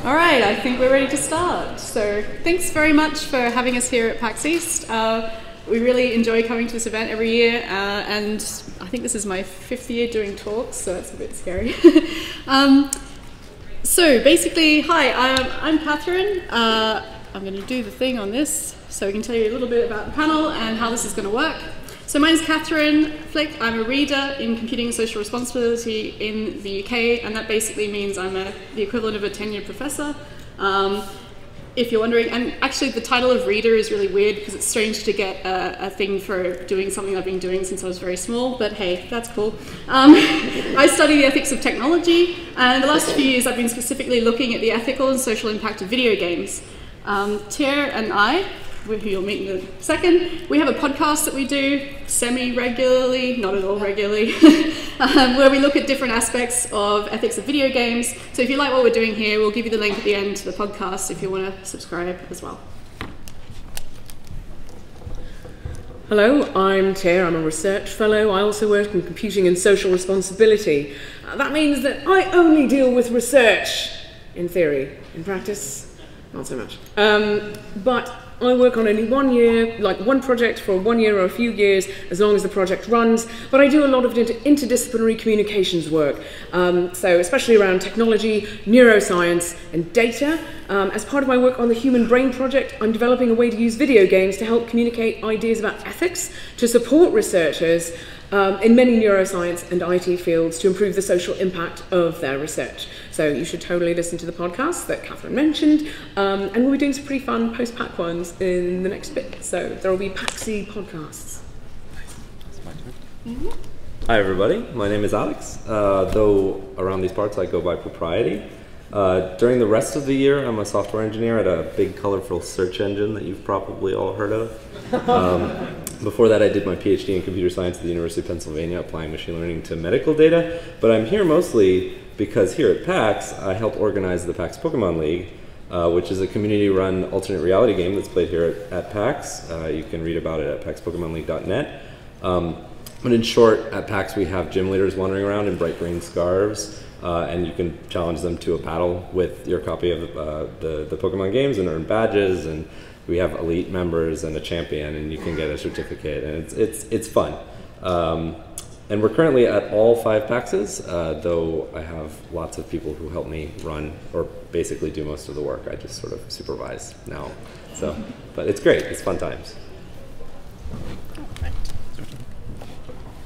All right, I think we're ready to start. So thanks very much for having us here at PAX East. We really enjoy coming to this event every year, and I think this is my 5th year doing talks, so that's a bit scary. So basically, hi, I'm Catherine. I'm going to do the thing on this so we can tell you a little bit about the panel and how this is going to work. So my name is Catherine Flick. I'm a reader in computing and social responsibility in the UK, and that basically means I'm the equivalent of a tenured professor. If you're wondering, and actually the title of reader is really weird because it's strange to get a thing for doing something I've been doing since I was very small, but hey, that's cool. I study the ethics of technology, and the last few years I've been specifically looking at the ethical and social impact of video games. Tyr and I, who you'll meet in a second, we have a podcast that we do semi-regularly, not at all regularly, where we look at different aspects of ethics of video games. So if you like what we're doing here, we'll give you the link at the end to the podcast if you want to subscribe as well. Hello, I'm Tyr. I'm a research fellow. I also work in computing and social responsibility. That means that I only deal with research, in theory. In practice, not so much. But I work on only 1 year, like one project for 1 year or a few years, as long as the project runs. But I do a lot of interdisciplinary communications work, so especially around technology, neuroscience, and data. As part of my work on the Human Brain Project, I'm developing a way to use video games to help communicate ideas about ethics, to support researchers in many neuroscience and IT fields to improve the social impact of their research. So you should totally listen to the podcast that Catherine mentioned, and we'll be doing some pretty fun post-PAC ones in the next bit. So there will be PAXy podcasts. Hi everybody, my name is Alex, though around these parts I go by Propriety. During the rest of the year I'm a software engineer at a big colorful search engine that you've probably all heard of. Before that I did my PhD in computer science at the University of Pennsylvania, applying machine learning to medical data, but I'm here mostly because here at PAX I help organize the PAX Pokémon League, which is a community-run alternate reality game that's played here at PAX. You can read about it at paxpokemonleague.net. But in short, at PAX we have gym leaders wandering around in bright green scarves, and you can challenge them to a battle with your copy of the Pokemon games and earn badges, and we have elite members and a champion, and you can get a certificate, and it's fun. And we're currently at all 5 PAXs, though I have lots of people who help me run, or basically do most of the work. I just sort of supervise now. So, but it's great, it's fun times.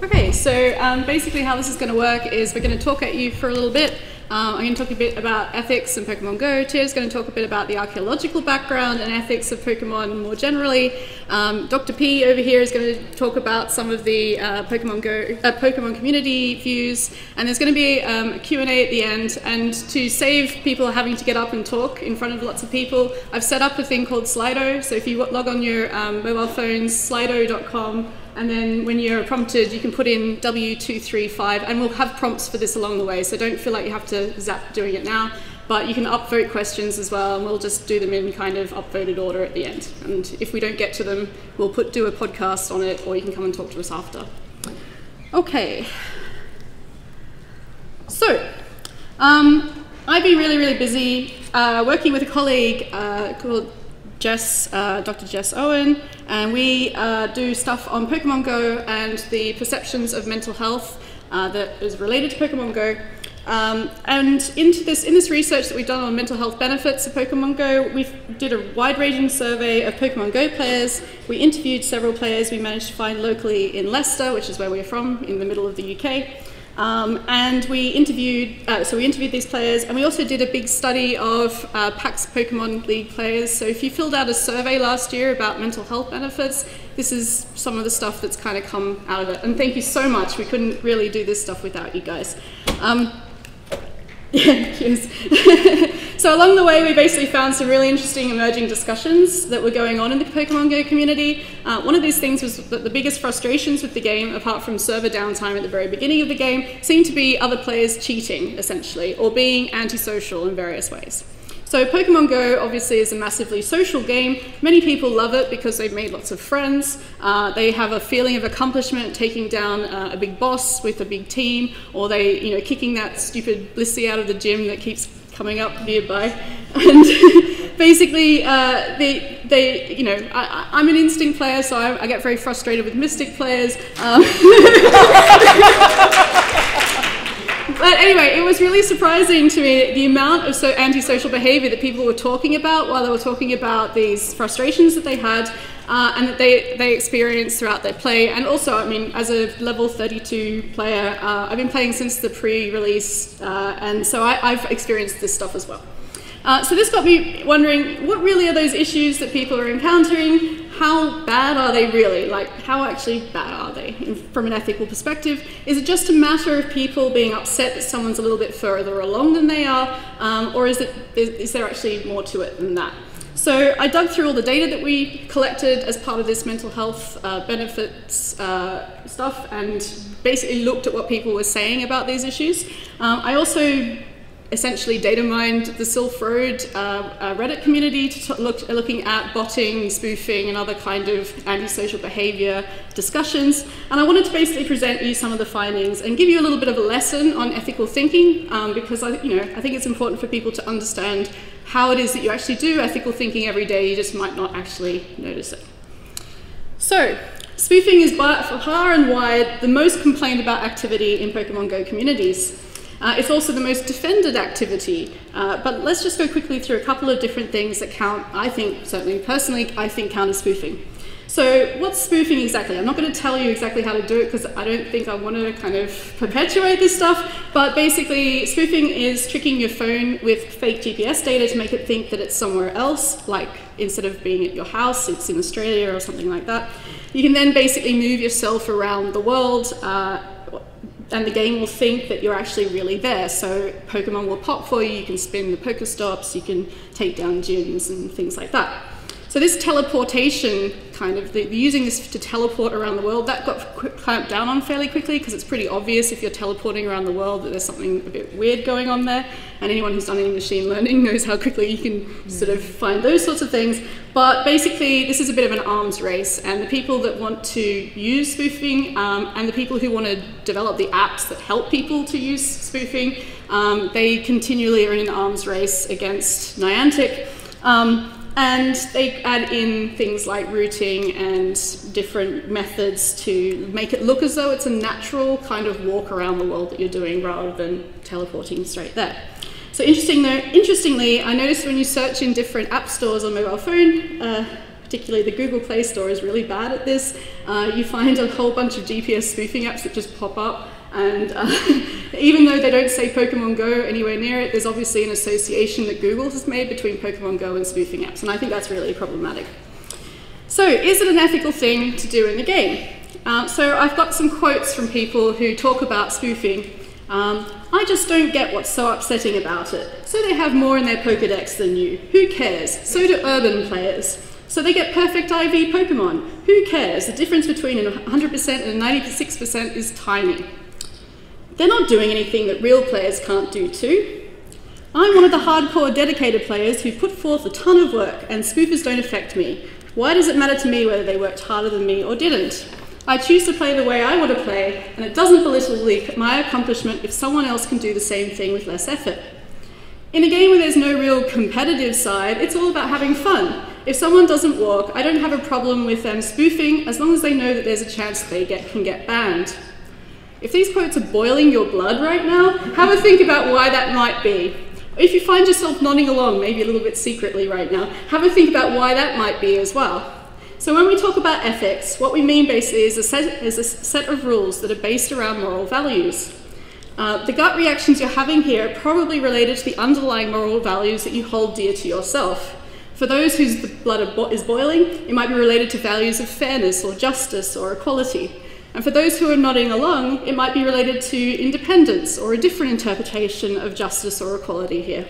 Okay, so basically how this is going to work is we're going to talk at you for a little bit. I'm going to talk a bit about ethics and Pokemon Go. Tyr's going to talk a bit about the archaeological background and ethics of Pokemon more generally. Dr. P over here is going to talk about some of the Pokemon community views, and there's going to be a Q&A at the end. And to save people having to get up and talk in front of lots of people, I've set up a thing called Slido. So if you log on your mobile phones, slido.com, and then when you're prompted, you can put in W235, and we'll have prompts for this along the way, so don't feel like you have to zap doing it now. But you can upvote questions as well, and we'll just do them in kind of upvoted order at the end. And if we don't get to them, we'll do a podcast on it, or you can come and talk to us after. Okay. So, I've been really, really busy working with a colleague called Dr. Jess Owen, and we do stuff on Pokemon Go and the perceptions of mental health that is related to Pokemon Go. And in this research that we've done on mental health benefits of Pokemon Go, we did a wide-ranging survey of Pokemon Go players. We interviewed several players we managed to find locally in Leicester, which is where we're from, in the middle of the UK. And we interviewed these players, and we also did a big study of PAX Pokemon League players. So if you filled out a survey last year about mental health benefits, this is some of the stuff that's kind of come out of it. And thank you so much. We couldn't really do this stuff without you guys. Yeah, cheers. So along the way, we basically found some really interesting emerging discussions that were going on in the Pokemon Go community. One of these things was that the biggest frustrations with the game, apart from server downtime at the very beginning of the game, seemed to be other players cheating, essentially, or being antisocial in various ways. So Pokemon Go obviously is a massively social game. Many people love it because they've made lots of friends. They have a feeling of accomplishment taking down a big boss with a big team, or kicking that stupid Blissey out of the gym that keeps coming up nearby, and basically you know, I'm an instinct player, so I get very frustrated with mystic players. But anyway, it was really surprising to me the amount of antisocial behavior that people were talking about while they were talking about these frustrations that they had and that they experienced throughout their play. And also, I mean, as a level 32 player, I've been playing since the pre-release, and so I've experienced this stuff as well. So this got me wondering, what really are those issues that people are encountering? How bad are they really? Like, how actually bad are they from an ethical perspective? Is it just a matter of people being upset that someone's a little bit further along than they are? Or is there actually more to it than that? So I dug through all the data that we collected as part of this mental health benefits stuff and basically looked at what people were saying about these issues. I also essentially data mined the Sylph Road Reddit community looking at botting, spoofing, and other kind of antisocial behavior discussions. And I wanted to basically present you some of the findings and give you a little bit of a lesson on ethical thinking, because I think it's important for people to understand how it is that you actually do ethical thinking every day. You just might not actually notice it. So, spoofing is by far and wide the most complained about activity in Pokemon Go communities. It's also the most defended activity, but let's just go quickly through a couple of different things that count, I think, certainly personally, I think count as spoofing. So what's spoofing exactly? I'm not going to tell you exactly how to do it because I don't think I want to kind of perpetuate this stuff, but basically spoofing is tricking your phone with fake GPS data to make it think that it's somewhere else, like instead of being at your house, it's in Australia or something like that. You can then basically move yourself around the world, and the game will think that you're actually really there. So Pokemon will pop for you, you can spin the Pokestops, you can take down gyms and things like that. So this teleportation kind of, using this to teleport around the world, that got clamped down on fairly quickly because it's pretty obvious if you're teleporting around the world that there's something a bit weird going on there. And anyone who's done any machine learning knows how quickly you can sort of find those sorts of things. But basically, this is a bit of an arms race, and the people that want to use spoofing and the people who want to develop the apps that help people to use spoofing, they continually are in an arms race against Niantic. And they add in things like routing and different methods to make it look as though it's a natural kind of walk around the world that you're doing rather than teleporting straight there. So interestingly, I noticed when you search in different app stores on mobile phone, particularly the Google Play Store is really bad at this, you find a whole bunch of GPS spoofing apps that just pop up. And even though they don't say Pokemon Go anywhere near it, there's obviously an association that Google has made between Pokemon Go and spoofing apps, and I think that's really problematic. So, is it an ethical thing to do in the game? So I've got some quotes from people who talk about spoofing. I just don't get what's so upsetting about it. So they have more in their Pokedex than you. Who cares? So do urban players. So they get perfect IV Pokemon. Who cares? The difference between a 100% and a 96% is tiny. They're not doing anything that real players can't do too. I'm one of the hardcore dedicated players who put forth a ton of work, and spoofers don't affect me. Why does it matter to me whether they worked harder than me or didn't? I choose to play the way I want to play, and it doesn't belittle my accomplishment if someone else can do the same thing with less effort. In a game where there's no real competitive side, it's all about having fun. If someone doesn't walk, I don't have a problem with them spoofing as long as they know that there's a chance they can get banned. If these quotes are boiling your blood right now, have a think about why that might be. If you find yourself nodding along, maybe a little bit secretly right now, have a think about why that might be as well. So when we talk about ethics, what we mean basically is a set of rules that are based around moral values. The gut reactions you're having here are probably related to the underlying moral values that you hold dear to yourself. For those whose blood is boiling, it might be related to values of fairness or justice or equality. And for those who are nodding along, it might be related to independence or a different interpretation of justice or equality here.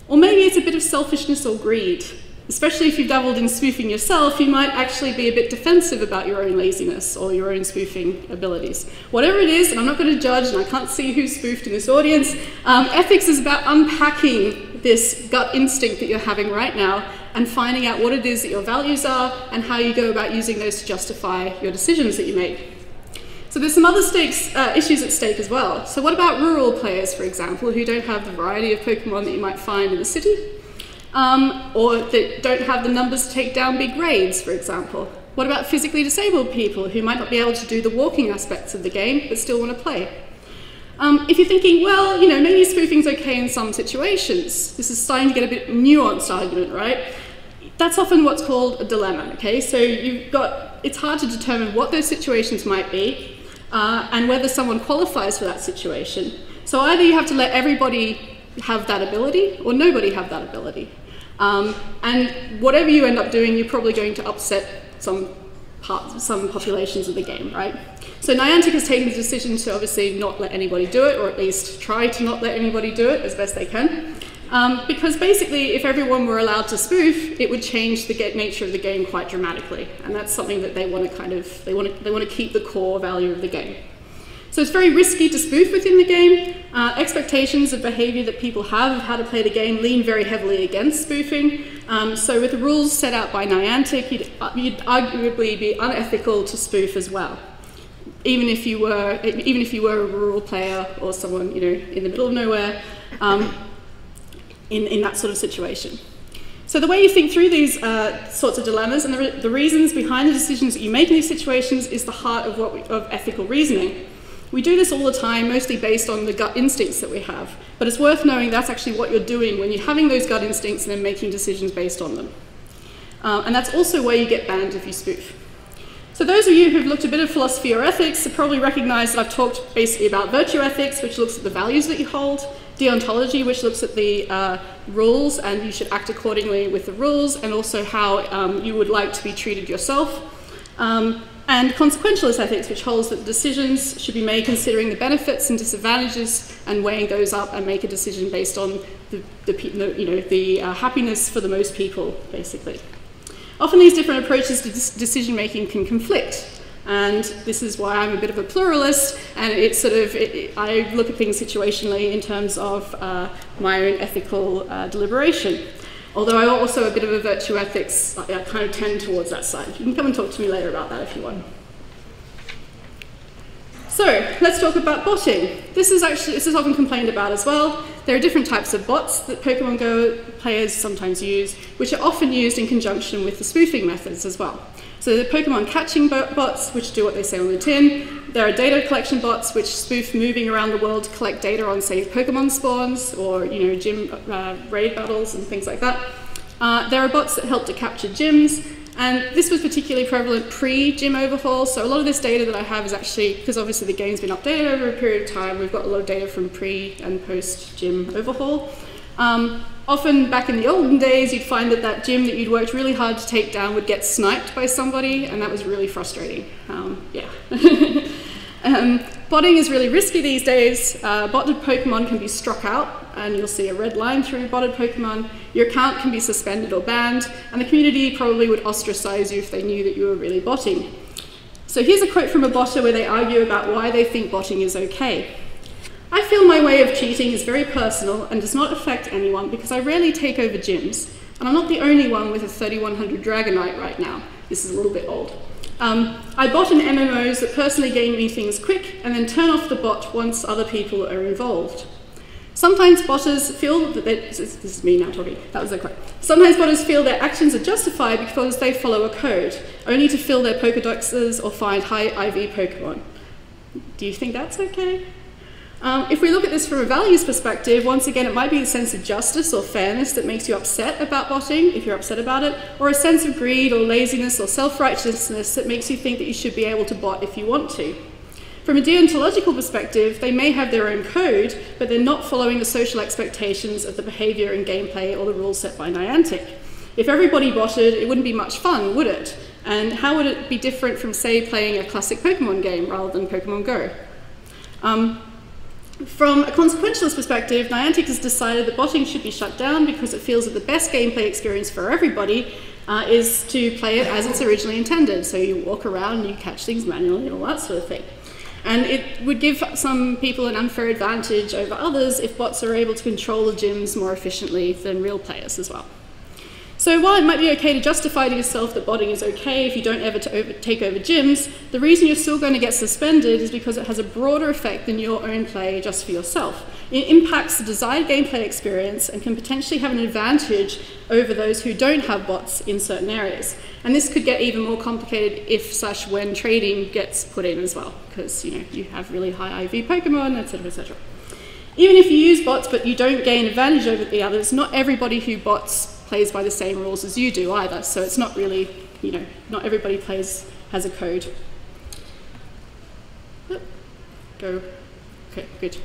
Or maybe it's a bit of selfishness or greed. Especially if you've dabbled in spoofing yourself, you might actually be a bit defensive about your own laziness or your own spoofing abilities. Whatever it is, and I'm not going to judge, and I can't see who's spoofed in this audience, ethics is about unpacking this gut instinct that you're having right now and finding out what it is that your values are and how you go about using those to justify your decisions that you make. So there's some other issues at stake as well. So what about rural players, for example, who don't have the variety of Pokemon that you might find in the city? Or that don't have the numbers to take down big raids, for example? What about physically disabled people who might not be able to do the walking aspects of the game but still want to play? If you're thinking, well, you know, maybe spoofing's okay in some situations, this is starting to get a bit nuanced argument, right? That's often what's called a dilemma, okay? So it's hard to determine what those situations might be and whether someone qualifies for that situation. So either you have to let everybody have that ability or nobody have that ability. And whatever you end up doing, you're probably going to upset some populations of the game, right? So Niantic has taken the decision to obviously not let anybody do it, or at least try to not let anybody do it as best they can. Because basically, if everyone were allowed to spoof, it would change the nature of the game quite dramatically, and that's something that they want to they want to keep the core value of the game. So it's very risky to spoof within the game. Expectations of behavior that people have of how to play the game lean very heavily against spoofing. So with the rules set out by Niantic, you'd arguably be unethical to spoof as well. Even if you were a rural player or someone, you know, in the middle of nowhere, in that sort of situation. So the way you think through these sorts of dilemmas and the reasons behind the decisions that you make in these situations is the heart of ethical reasoning. We do this all the time, mostly based on the gut instincts that we have, but it's worth knowing that's actually what you're doing when you're having those gut instincts and then making decisions based on them. And that's also where you get banned if you spoof. So those of you who've looked a bit of philosophy or ethics have probably recognized that I've talked basically about virtue ethics, which looks at the values that you hold, deontology, which looks at the rules and you should act accordingly with the rules, and also how you would like to be treated yourself. And consequentialist ethics, which holds that decisions should be made considering the benefits and disadvantages and weighing those up and make a decision based on the happiness for the most people, basically. Often these different approaches to decision making can conflict, and this is why I'm a bit of a pluralist, and I look at things situationally in terms of my own ethical deliberation. Although I'm also a bit of a virtue ethics, I kind of tend towards that side. You can come and talk to me later about that if you want. So let's talk about botting. This is often complained about as well. There are different types of bots that Pokemon Go players sometimes use, which are often used in conjunction with the spoofing methods as well. So the Pokemon catching bots, which do what they say on the tin. There are data collection bots, which spoof moving around the world to collect data on, say, Pokemon spawns or gym raid battles and things like that. There are bots that help to capture gyms, and this was particularly prevalent pre-gym overhaul. So a lot of this data that I have is actually, because obviously the game's been updated over a period of time, we've got a lot of data from pre and post-gym overhaul. Often back in the olden days, you'd find that gym that you'd worked really hard to take down would get sniped by somebody, and that was really frustrating. Botting is really risky these days. Botted Pokemon can be struck out, and you'll see a red line through botted Pokemon. Your account can be suspended or banned, and the community probably would ostracize you if they knew that you were really botting. So here's a quote from a botter where they argue about why they think botting is okay. I feel my way of cheating is very personal and does not affect anyone because I rarely take over gyms, and I'm not the only one with a 3100 Dragonite right now. This is a little bit old. I bot in MMOs that personally gain me things quick and then turn off the bot once other people are involved. Sometimes botters feel that this is me now talking, that was a quote. Sometimes botters feel their actions are justified because they follow a code, only to fill their Pokédexes or find high IV Pokemon. Do you think that's okay? If we look at this from a values perspective, once again, it might be a sense of justice or fairness that makes you upset about botting, if you're upset about it, or a sense of greed or laziness or self-righteousness that makes you think that you should be able to bot if you want to. From a deontological perspective, they may have their own code, but they're not following the social expectations of the behavior and gameplay or the rules set by Niantic. If everybody botted, it wouldn't be much fun, would it? And how would it be different from, say, playing a classic Pokemon game rather than Pokemon Go? From a consequentialist perspective, Niantic has decided that botting should be shut down because it feels that the best gameplay experience for everybody is to play it as it's originally intended. So you walk around and you catch things manually and all that sort of thing. And it would give some people an unfair advantage over others if bots are able to control the gyms more efficiently than real players as well. So while it might be okay to justify to yourself that botting is okay if you don't ever take over gyms, the reason you're still going to get suspended is because it has a broader effect than your own play just for yourself. It impacts the desired gameplay experience and can potentially have an advantage over those who don't have bots in certain areas. And this could get even more complicated if/when trading gets put in as well, because you have really high IV Pokemon, etc., etc. Even if you use bots but you don't gain advantage over the others, not everybody who bots plays by the same rules as you do either, so it's not really, not everybody has a code. Go. Okay, good.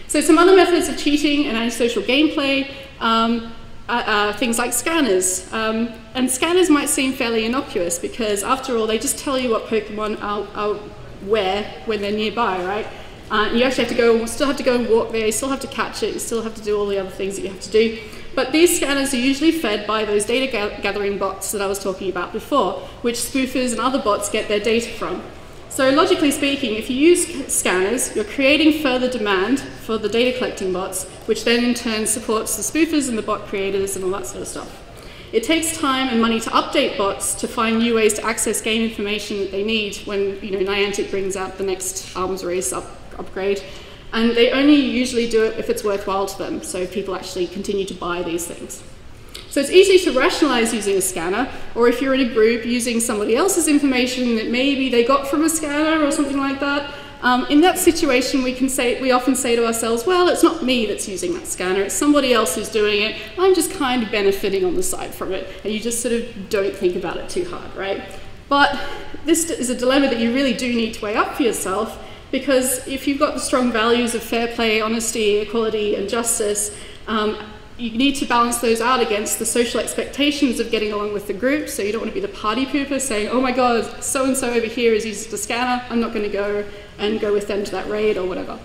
So some other methods of cheating and antisocial gameplay, things like scanners. And scanners might seem fairly innocuous because, after all, they just tell you what Pokemon are where when they're nearby, right? You actually still have to go and walk there, you still have to catch it, you still have to do all the other things that you have to do. But these scanners are usually fed by those data gathering bots that I was talking about before, which spoofers and other bots get their data from. So logically speaking, if you use scanners, you're creating further demand for the data collecting bots, which then in turn supports the spoofers and the bot creators and all that sort of stuff. It takes time and money to update bots to find new ways to access game information that they need when Niantic brings out the next arms race upgrade. And they only usually do it if it's worthwhile to them, so people actually continue to buy these things. So it's easy to rationalize using a scanner, or if you're in a group using somebody else's information that maybe they got from a scanner or something like that. In that situation, we often say to ourselves, well, it's not me that's using that scanner, it's somebody else who's doing it, I'm just kind of benefiting on the side from it, and you just sort of don't think about it too hard, right? But this is a dilemma that you really do need to weigh up for yourself, because if you've got the strong values of fair play, honesty, equality, and justice, you need to balance those out against the social expectations of getting along with the group. So you don't want to be the party pooper saying, oh my god, so-and-so over here is using the scanner, I'm not going to go with them to that raid or whatever.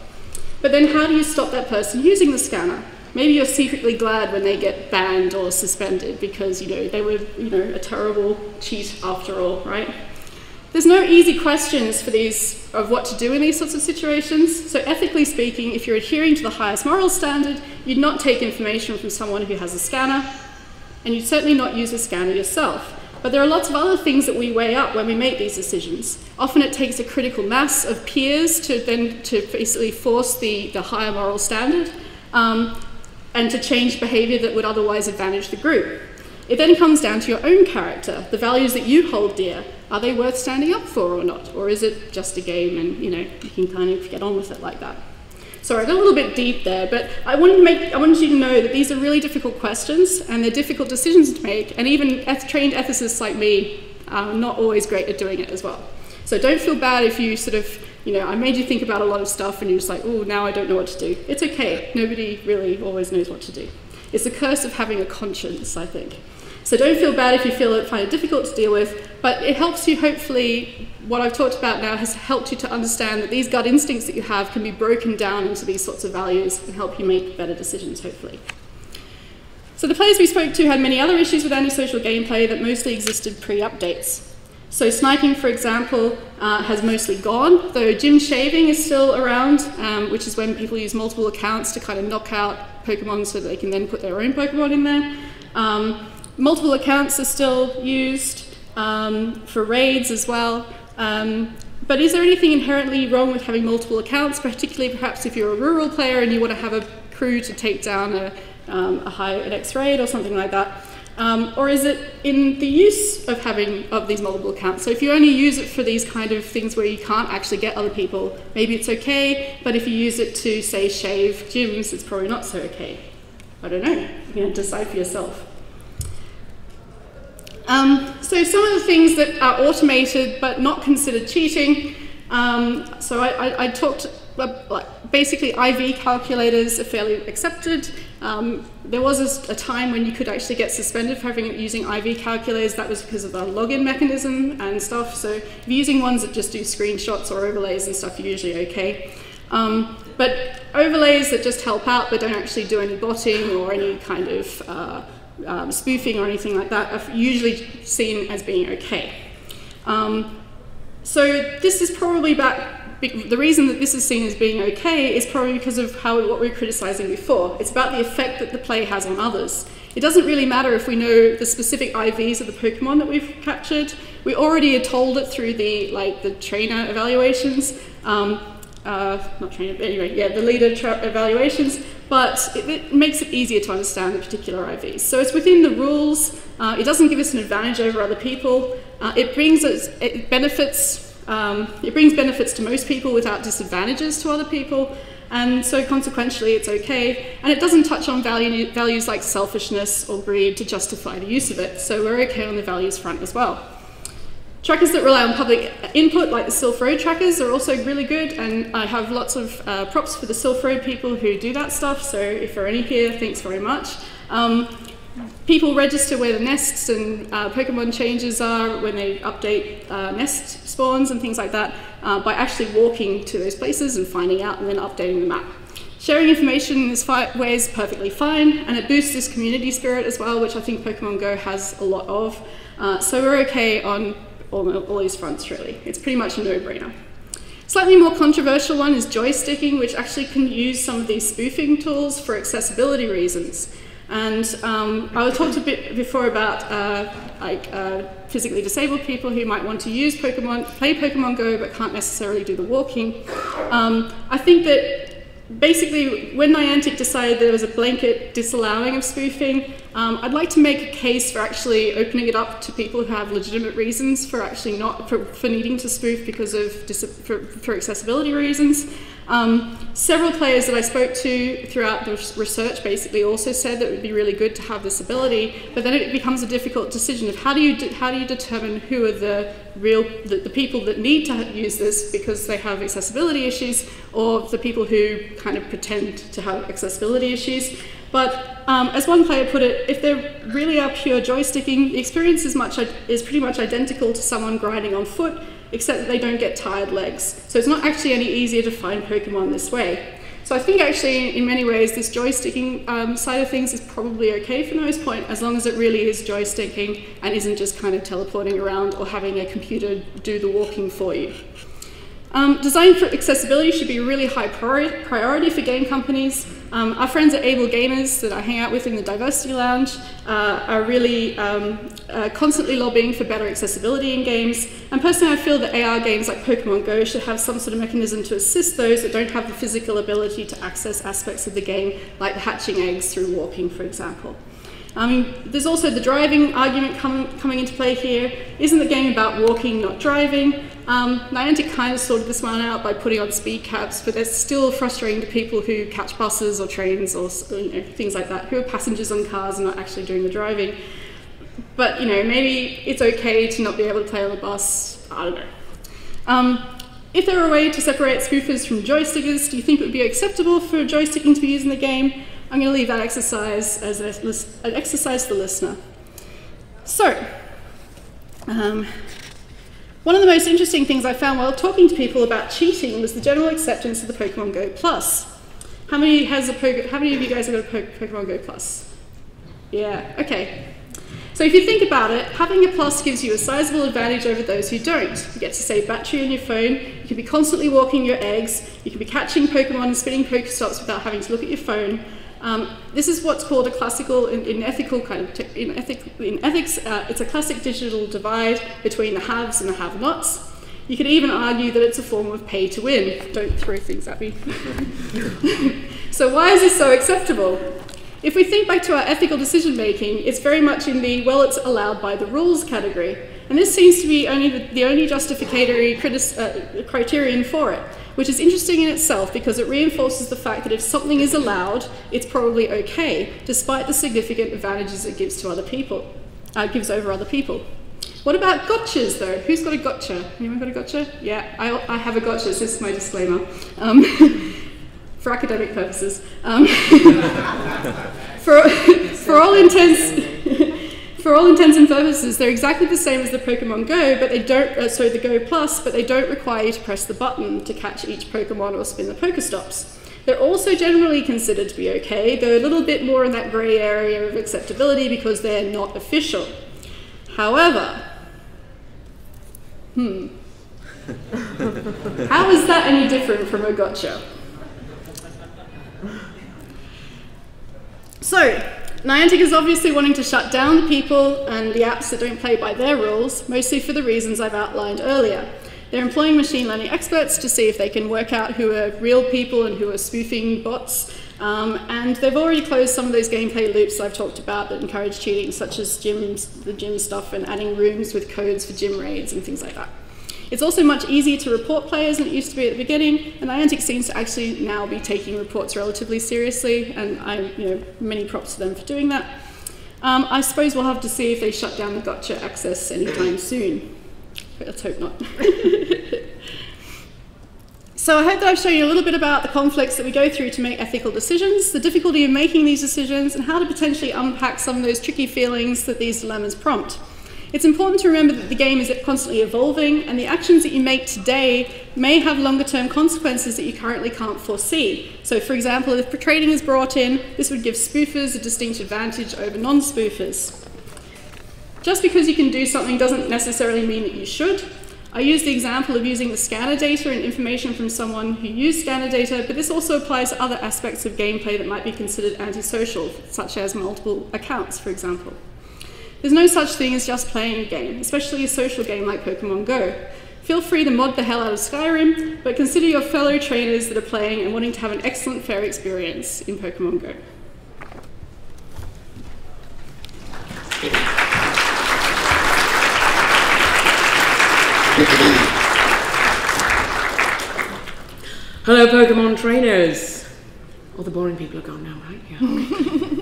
But then how do you stop that person using the scanner? Maybe you're secretly glad when they get banned or suspended because they were a terrible cheat after all, right? There's no easy questions for these of what to do in these sorts of situations. So ethically speaking, if you're adhering to the highest moral standard, you'd not take information from someone who has a scanner, and you'd certainly not use a scanner yourself. But there are lots of other things that we weigh up when we make these decisions. Often it takes a critical mass of peers to basically force the higher moral standard and to change behavior that would otherwise advantage the group. It then comes down to your own character, the values that you hold dear. Are they worth standing up for or not? Or is it just a game and you can kind of get on with it like that? Sorry, I got a little bit deep there, but I wanted you to know that these are really difficult questions and they're difficult decisions to make, and even trained ethicists like me are not always great at doing it as well. So don't feel bad if you sort of, I made you think about a lot of stuff and you're just like, oh, now I don't know what to do. It's okay. Nobody really always knows what to do. It's the curse of having a conscience, I think. So don't feel bad if you find it difficult to deal with, but it helps you, hopefully, what I've talked about now has helped you to understand that these gut instincts that you have can be broken down into these sorts of values and help you make better decisions, hopefully. So the players we spoke to had many other issues with antisocial gameplay that mostly existed pre-updates. So sniping, for example, has mostly gone, though gym shaving is still around, which is when people use multiple accounts to kind of knock out Pokemon so that they can then put their own Pokemon in there. Multiple accounts are still used for raids as well. But is there anything inherently wrong with having multiple accounts, particularly perhaps if you're a rural player and you want to have a crew to take down an X-raid or something like that? Or is it in the use of these multiple accounts? So if you only use it for these kind of things where you can't actually get other people, maybe it's okay, but if you use it to, say, shave gyms, it's probably not so okay. I don't know. You can decide for yourself. So some of the things that are automated but not considered cheating, so I talked, basically IV calculators are fairly accepted. There was a time when you could actually get suspended for using IV calculators. That was because of the login mechanism and stuff. So if you're using ones that just do screenshots or overlays and stuff, you're usually okay. But overlays that just help out but don't actually do any botting or any kind of spoofing or anything like that are usually seen as being okay. So this is probably back the reason that this is seen as being okay is probably because of what we were criticizing before. It's about the effect that the play has on others. It doesn't really matter if we know the specific IVs of the Pokemon that we've captured. We already are told it through the trainer evaluations, not trainer, but anyway, yeah, the leader evaluations, but it makes it easier to understand the particular IVs. So it's within the rules. It doesn't give us an advantage over other people. It brings benefits to most people without disadvantages to other people. And so consequentially, it's okay. And it doesn't touch on values like selfishness or greed to justify the use of it. So we're okay on the values front as well. Trackers that rely on public input, like the Sylph Road trackers, are also really good. And I have lots of props for the Sylph Road people who do that stuff. So if there are any here, thanks very much. People register where the nests and Pokemon changes are when they update nest spawns and things like that by actually walking to those places and finding out and then updating the map. Sharing information in this way is perfectly fine, and it boosts this community spirit as well, which I think Pokemon Go has a lot of. So we're okay on all these fronts, really. It's pretty much a no-brainer. Slightly more controversial one is joysticking, which actually can use some of these spoofing tools for accessibility reasons. And I talked a bit before about physically disabled people who might want to play Pokemon Go but can't necessarily do the walking. I think that basically when Niantic decided there was a blanket disallowing of spoofing, I'd like to make a case for actually opening it up to people who have legitimate reasons for actually for needing to spoof because of for accessibility reasons. Several players that I spoke to throughout the research basically also said that it would be really good to have this ability, but then it becomes a difficult decision of how do you determine who are the people that need to use this because they have accessibility issues, or the people who kind of pretend to have accessibility issues. But as one player put it, if they really are pure joysticking, the experience is pretty much identical to someone grinding on foot, except that they don't get tired legs. So it's not actually any easier to find Pokemon this way. So I think actually in many ways this joysticking side of things is probably okay for the most part, as long as it really is joysticking and isn't just kind of teleporting around or having a computer do the walking for you. Design for accessibility should be a really high priority for game companies. Our friends at Able Gamers that I hang out with in the Diversity Lounge are really constantly lobbying for better accessibility in games. And personally, I feel that AR games like Pokemon Go should have some sort of mechanism to assist those that don't have the physical ability to access aspects of the game, like hatching eggs through walking, for example. I mean, there's also the driving argument coming into play here. Isn't the game about walking, not driving? Niantic kind of sorted this one out by putting on speed caps, but it's still frustrating to people who catch buses or trains or things like that, who are passengers on cars and not actually doing the driving. But maybe it's okay to not be able to play on the bus. I don't know. If there were a way to separate spoofers from joystickers, do you think it would be acceptable for joysticking to be used in the game? I'm going to leave that exercise as an exercise for the listener. So, one of the most interesting things I found while talking to people about cheating was the general acceptance of the Pokemon Go Plus. How many of you guys have got a Pokemon Go Plus? Yeah, okay. So if you think about it, having a Plus gives you a sizable advantage over those who don't. You get to save battery on your phone, you can be constantly walking your eggs, you can be catching Pokemon and spinning Pokestops without having to look at your phone. This is what's called a classical, in ethics, it's a classic digital divide between the haves and the have-nots. You could even argue that it's a form of pay to win. Don't throw things at me. So why is this so acceptable? If we think back to our ethical decision making, it's very much in the, well, it's allowed by the rules category. And this seems to be the only justificatory criterion for it, which is interesting in itself because it reinforces the fact that if something is allowed, it's probably okay, despite the significant advantages it gives to other people, gives over other people. What about gotchas, though? Who's got a gotcha? Anyone got a gotcha? Yeah, I have a gotcha. This is my disclaimer. For academic purposes. For all intents and purposes, they're exactly the same as the Pokemon Go, but they don't. The Go Plus, but they don't require you to press the button to catch each Pokemon or spin the Pokestops. They're also generally considered to be okay. They're a little bit more in that grey area of acceptability because they're not official. However, How is that any different from a gotcha? So, Niantic is obviously wanting to shut down the people and the apps that don't play by their rules, mostly for the reasons I've outlined earlier. They're employing machine learning experts to see if they can work out who are real people and who are spoofing bots. And they've already closed some of those gameplay loops I've talked about that encourage cheating, such as the gym stuff and adding rooms with codes for gym raids and things like that. It's also much easier to report players than it used to be at the beginning, and Niantic seems to actually now be taking reports relatively seriously, and many props to them for doing that. I suppose we'll have to see if they shut down the gotcha access anytime soon. But let's hope not. So I hope that I've shown you a little bit about the conflicts that we go through to make ethical decisions, the difficulty of making these decisions, and how to potentially unpack some of those tricky feelings that these dilemmas prompt. It's important to remember that the game is constantly evolving, and the actions that you make today may have longer-term consequences that you currently can't foresee. So, for example, if trading is brought in, this would give spoofers a distinct advantage over non-spoofers. Just because you can do something doesn't necessarily mean that you should. I used the example of using the scanner data and information from someone who used scanner data, but this also applies to other aspects of gameplay that might be considered antisocial, such as multiple accounts, for example. There's no such thing as just playing a game, especially a social game like Pokémon Go. Feel free to mod the hell out of Skyrim, but consider your fellow trainers that are playing and wanting to have an excellent, fair experience in Pokémon Go. Hello, Pokemon trainers. All the boring people are gone now, right? Yeah.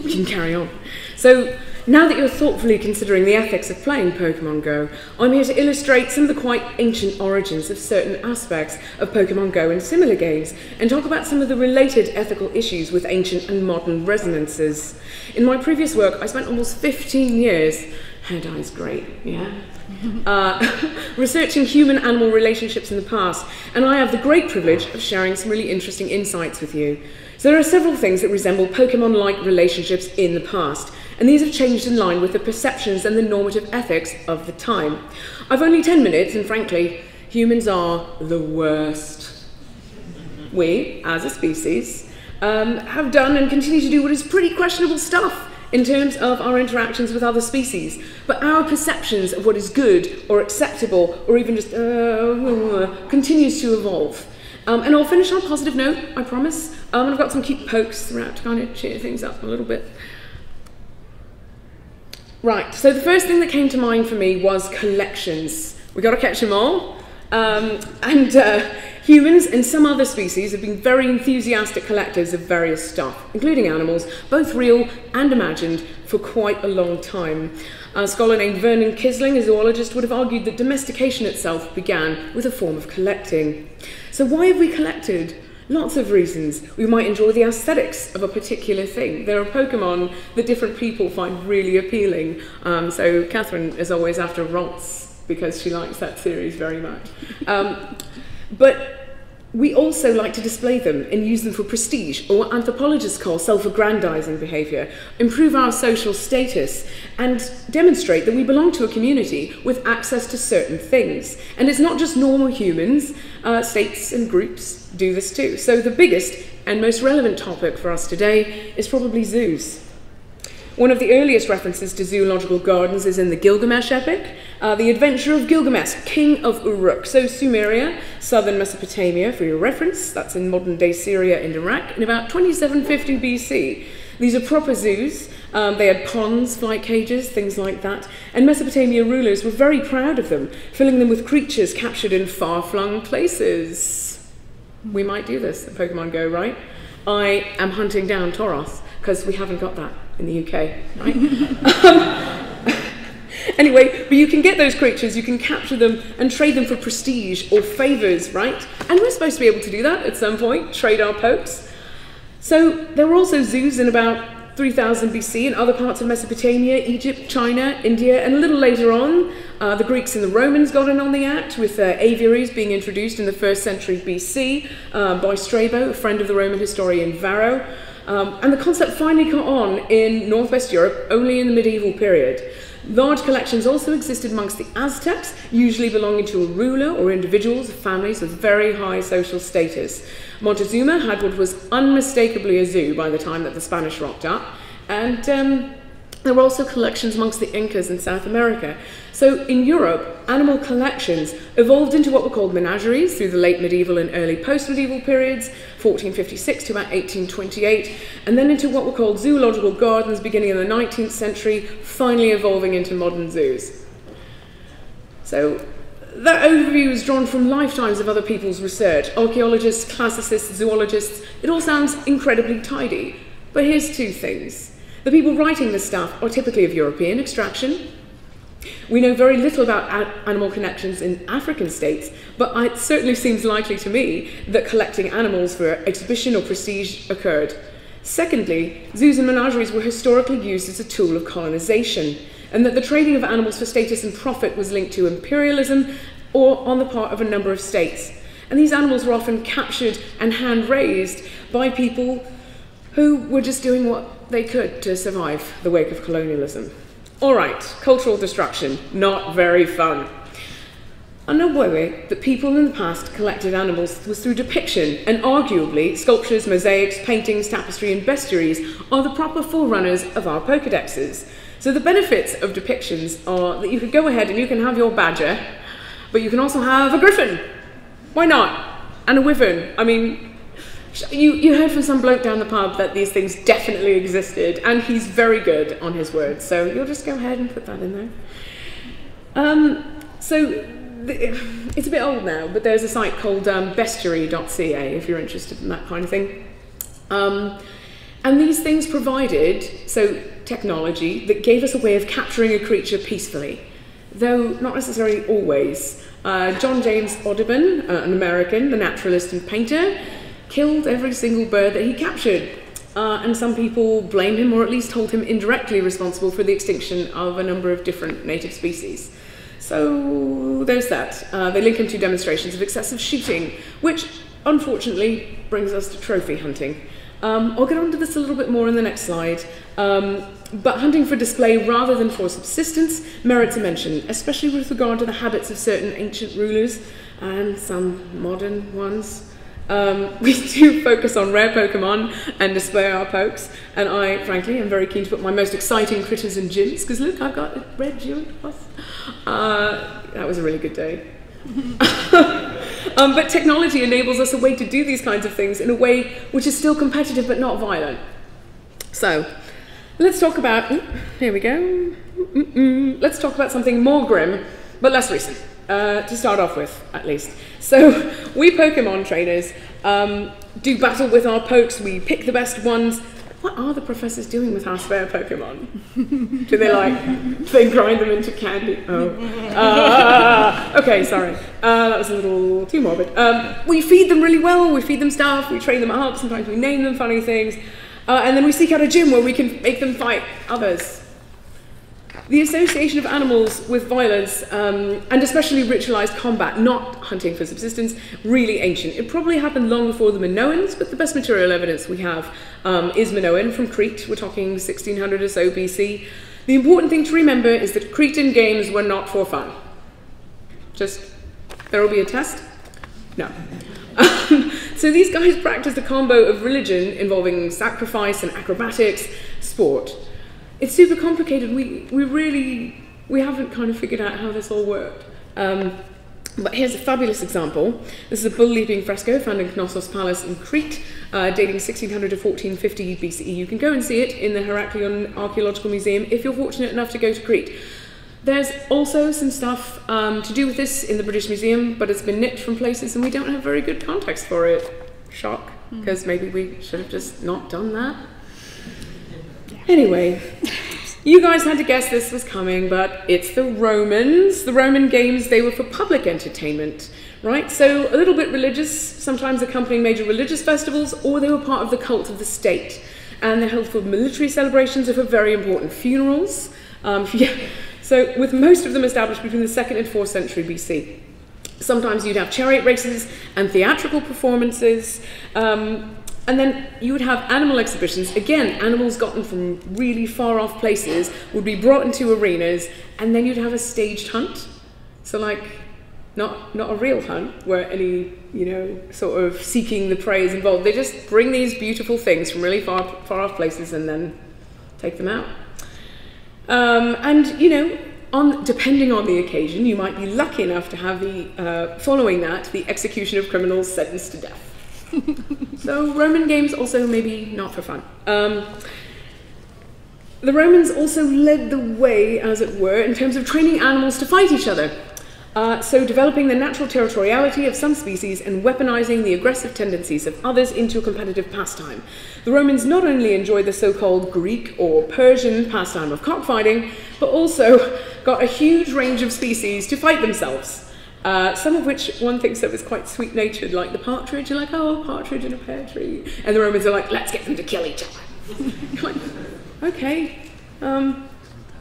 We can carry on. So, now that you're thoughtfully considering the ethics of playing Pokemon Go, I'm here to illustrate some of the quite ancient origins of certain aspects of Pokemon Go and similar games, and talk about some of the related ethical issues with ancient and modern resonances. In my previous work, I spent almost 15 years, hair dye's great, yeah? Researching human-animal relationships in the past, and I have the great privilege of sharing some really interesting insights with you. So there are several things that resemble Pokemon-like relationships in the past, and these have changed in line with the perceptions and the normative ethics of the time. I've only 10 minutes, and frankly, humans are the worst. We, as a species, have done and continue to do what is pretty questionable stuff in terms of our interactions with other species, but our perceptions of what is good or acceptable or even just continues to evolve. And I'll finish on a positive note, I promise. And I've got some cute pokes throughout to kind of cheer things up a little bit. Right, so the first thing that came to mind for me was collections. We got to catch them all. Humans and some other species have been very enthusiastic collectors of various stuff, including animals, both real and imagined, for quite a long time. A scholar named Vernon Kisling, a zoologist, would have argued that domestication itself began with a form of collecting. So why have we collected? Lots of reasons. We might enjoy the aesthetics of a particular thing. There are Pokemon that different people find really appealing. So Catherine is always after Ronts because she likes that series very much. But we also like to display them and use them for prestige, or what anthropologists call self-aggrandizing behavior, improve our social status, and demonstrate that we belong to a community with access to certain things. And it's not just normal humans, states and groups do this too. So the biggest and most relevant topic for us today is probably zoos. One of the earliest references to zoological gardens is in the Gilgamesh epic, The Adventure of Gilgamesh, King of Uruk. So Sumeria, southern Mesopotamia, for your reference, that's in modern-day Syria and Iraq, in about 2750 BC. These are proper zoos. They had ponds, flight cages, things like that. And Mesopotamia rulers were very proud of them, filling them with creatures captured in far-flung places. We might do this at Pokemon Go, right? I am hunting down Tauros, because we haven't got that in the UK, right? Anyway, but you can get those creatures, you can capture them and trade them for prestige or favours, right? And we're supposed to be able to do that at some point, trade our pokes. So there were also zoos in about 3000 BC in other parts of Mesopotamia, Egypt, China, India, and a little later on, the Greeks and the Romans got in on the act, with aviaries being introduced in the 1st century BC by Strabo, a friend of the Roman historian Varro. And the concept finally caught on in northwest Europe only in the medieval period. Large collections also existed amongst the Aztecs, usually belonging to a ruler or individuals or families with very high social status. Montezuma had what was unmistakably a zoo by the time that the Spanish rocked up, and there were also collections amongst the Incas in South America. So in Europe, animal collections evolved into what were called menageries through the late medieval and early post-medieval periods, 1456 to about 1828, and then into what were called zoological gardens beginning in the 19th century, finally evolving into modern zoos. So that overview is drawn from lifetimes of other people's research. Archaeologists, classicists, zoologists, it all sounds incredibly tidy. But here's two things. The people writing this stuff are typically of European extraction. We know very little about animal connections in African states, but it certainly seems likely to me that collecting animals for exhibition or prestige occurred. Secondly, zoos and menageries were historically used as a tool of colonization, and that the trading of animals for status and profit was linked to imperialism or on the part of a number of states. And these animals were often captured and hand-raised by people who were just doing what they could to survive the wake of colonialism. All right, cultural destruction, not very fun. Another way that people in the past collected animals was through depiction, and arguably sculptures, mosaics, paintings, tapestry, and bestiaries are the proper forerunners of our Pokédexes. So the benefits of depictions are that you could go ahead and you can have your badger, but you can also have a griffin. Why not? And a wyvern. I mean, you heard from some bloke down the pub that these things definitely existed, and he's very good on his words, so you'll just go ahead and put that in there. It's a bit old now, but there's a site called bestiary.ca if you're interested in that kind of thing. And these things provided, technology that gave us a way of capturing a creature peacefully, though not necessarily always. John James Audubon, an American, the naturalist and painter, killed every single bird that he captured. And some people blame him, or at least hold him indirectly responsible for the extinction of a number of different native species. So there's that. They link into demonstrations of excessive shooting, which unfortunately brings us to trophy hunting. I'll get onto this a little bit more in the next slide. But hunting for display rather than for subsistence merits a mention, especially with regard to the habits of certain ancient rulers and some modern ones. We do focus on rare Pokemon and display our pokes, and I, frankly, am very keen to put my most exciting critters in gyms, because look, I've got a red Geodude. That was a really good day. But technology enables us a way to do these kinds of things in a way which is still competitive but not violent. So, let's talk about, here we go, let's talk about something more grim, but less recent. To start off with, at least. So, we Pokemon trainers do battle with our pokes, we pick the best ones. What are the professors doing with our spare Pokemon? Do they grind them into candy? Oh. Okay, sorry. That was a little too morbid. We feed them really well, we feed them stuff, we train them up, sometimes we name them funny things, and then we seek out a gym where we can make them fight others. The association of animals with violence, and especially ritualized combat, not hunting for subsistence, really ancient. It probably happened long before the Minoans, but the best material evidence we have is Minoan from Crete. We're talking 1600 or so BC. The important thing to remember is that Cretan games were not for fun. There will be a test? No. So these guys practiced a combo of religion involving sacrifice and acrobatics, sport. It's super complicated. We haven't kind of figured out how this all worked. But here's a fabulous example. This is a bull leaping fresco found in Knossos Palace in Crete, dating 1600 to 1450 BCE. You can go and see it in the Heraklion Archaeological Museum if you're fortunate enough to go to Crete. There's also some stuff to do with this in the British Museum, but it's been nicked from places and we don't have very good context for it. Shock, because maybe we should have just not done that. Anyway, you guys had to guess this was coming, but it's the Romans. The Roman games, they were for public entertainment, right? So a little bit religious, sometimes accompanying major religious festivals, or they were part of the cult of the state. And they're held for military celebrations or for very important funerals. So with most of them established between the 2nd and 4th century BC. Sometimes you'd have chariot races and theatrical performances. And then you would have animal exhibitions. Again, animals gotten from really far off places would be brought into arenas, and then you'd have a staged hunt. So like, not a real hunt where any, sort of seeking the prey is involved. They just bring these beautiful things from really far off places and then take them out. Depending on the occasion, you might be lucky enough to have following that, the execution of criminals sentenced to death. So Roman games also maybe not for fun. The Romans also led the way, as it were, in terms of training animals to fight each other. So developing the natural territoriality of some species and weaponizing the aggressive tendencies of others into a competitive pastime. The Romans not only enjoyed the so-called Greek or Persian pastime of cockfighting, but also got a huge range of species to fight themselves. Some of which one thinks of as quite sweet-natured, like the partridge. You're like, oh, a partridge in a pear tree. And the Romans are like, let's get them to kill each other. You're like, okay.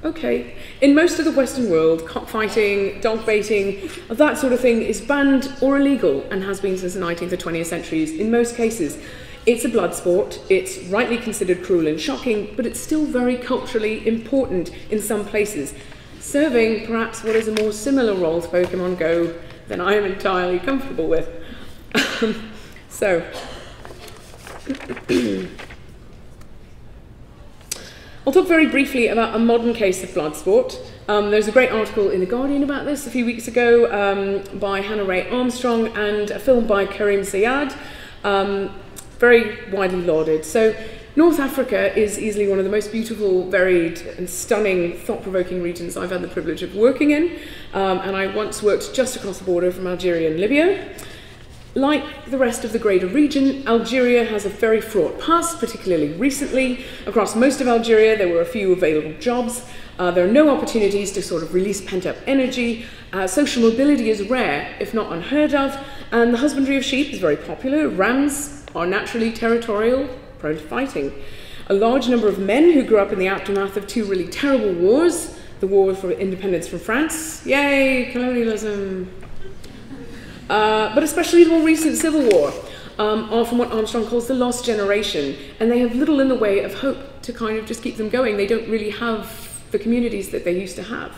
Okay. In most of the Western world, cockfighting, dog baiting, that sort of thing is banned or illegal and has been since the 19th or 20th centuries in most cases. It's a blood sport, it's rightly considered cruel and shocking, but it's still very culturally important in some places, serving perhaps what is a more similar role to Pokémon Go than I am entirely comfortable with. I'll talk very briefly about a modern case of blood sport. There's a great article in The Guardian about this a few weeks ago by Hannah Ray Armstrong and a film by Karim Sayad, very widely lauded. So North Africa is easily one of the most beautiful, varied and stunning, thought-provoking regions I've had the privilege of working in, and I once worked just across the border from Algeria and Libya. Like the rest of the greater region, Algeria has a very fraught past, particularly recently. Across most of Algeria, there were a few available jobs. There are no opportunities to sort of release pent-up energy. Social mobility is rare, if not unheard of, and the husbandry of sheep is very popular. Rams are naturally territorial, prone to fighting. A large number of men who grew up in the aftermath of two really terrible wars, the war for independence from France, yay, colonialism, but especially the more recent Civil War, are from what Armstrong calls the lost generation, and they have little in the way of hope to kind of just keep them going. They don't really have the communities that they used to have.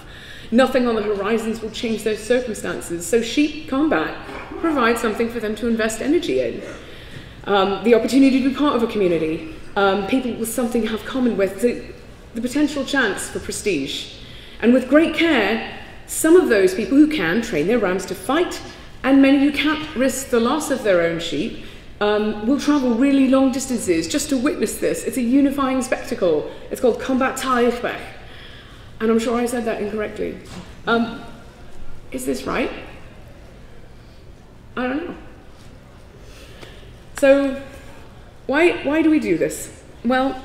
Nothing on the horizons will change their circumstances, so sheep combat provides something for them to invest energy in. The opportunity to be part of a community, people with something to have common with, the potential chance for prestige. And with great care, some of those people who can train their rams to fight, and many who can't risk the loss of their own sheep, will travel really long distances just to witness this. It's a unifying spectacle. It's called Combat Tyr, and I'm sure I said that incorrectly. Is this right? I don't know. So, why do we do this? Well,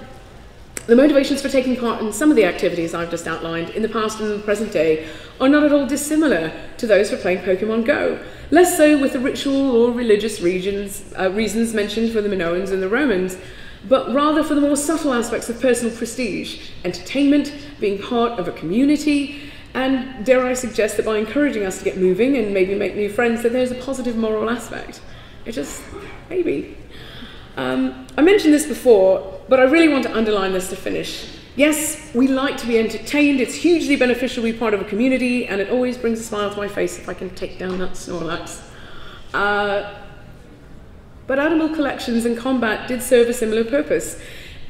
the motivations for taking part in some of the activities I've just outlined in the past and the present day are not at all dissimilar to those for playing Pokémon Go. Less so with the ritual or religious reasons mentioned for the Minoans and the Romans, but rather for the more subtle aspects of personal prestige, entertainment, being part of a community, and dare I suggest that by encouraging us to get moving and maybe make new friends, that there's a positive moral aspect. It just, maybe. I mentioned this before, but I really want to underline this to finish. Yes, we like to be entertained, it's hugely beneficial to be part of a community, and it always brings a smile to my face if I can take down that Snorlax. But animal collections and combat did serve a similar purpose,